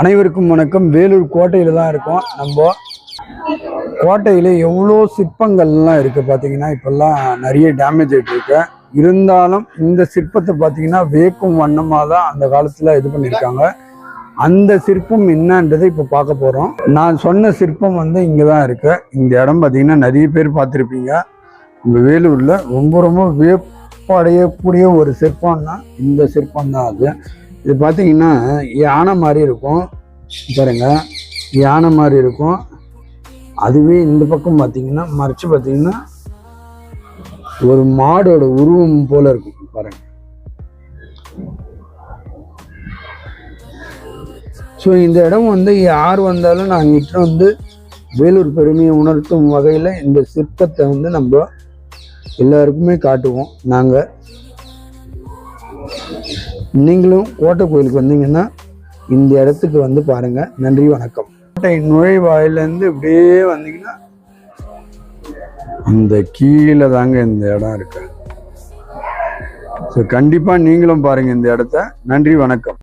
அனைவருக்கும் வணக்கம். வேலூர் கோட்டையில் தான் இருக்கோம். நம்ம கோட்டையில் எவ்வளோ சிற்பங்கள்லாம் இருக்குது பார்த்தீங்கன்னா, இப்போல்லாம் நிறைய டேமேஜ் ஆகிட்டு இருக்கு. இருந்தாலும் இந்த சிற்பத்தை பார்த்தீங்கன்னா வேக்கும் வண்ணமாக தான் அந்த காலத்தில் இது பண்ணியிருக்காங்க. அந்த சிற்பம் என்னன்றதை இப்போ பார்க்க போகிறோம். நான் சொன்ன சிற்பம் வந்து இங்கே தான் இருக்கு. இந்த இடம் பார்த்தீங்கன்னா நிறைய பேர் பார்த்துருப்பீங்க. இந்த வேலூரில் ரொம்ப ரொம்ப வியப்படையக்கூடிய ஒரு சிற்பம்னா இந்த சிற்பம் தான். அது இது பார்த்தீங்கன்னா யானை மாதிரி இருக்கும் பாருங்க, யானை மாதிரி இருக்கும். அதுவே இந்த பக்கம் பார்த்தீங்கன்னா மறைச்சு பார்த்தீங்கன்னா ஒரு மாடோட உருவம் போல இருக்கும் பாருங்க. ஸோ இந்த இடம் வந்து யார் வந்தாலும் நாங்கள் கிட்ட வந்து வேலூர் பெருமையை உணர்த்தும் வகையில் இந்த சிற்பத்தை வந்து நம்ம எல்லாருக்குமே காட்டுவோம். நீங்களும் கோட்டை கோயிலுக்கு வந்தீங்கன்னா இந்த இடத்துக்கு வந்து பாருங்க. நன்றி, வணக்கம். கோட்டை நுழைவாயிலேருந்து இப்படியே வந்தீங்கன்னா அந்த கீழே தாங்க இந்த இடம் இருக்கு. ஸோ கண்டிப்பா நீங்களும் பாருங்க இந்த இடத்த. நன்றி, வணக்கம்.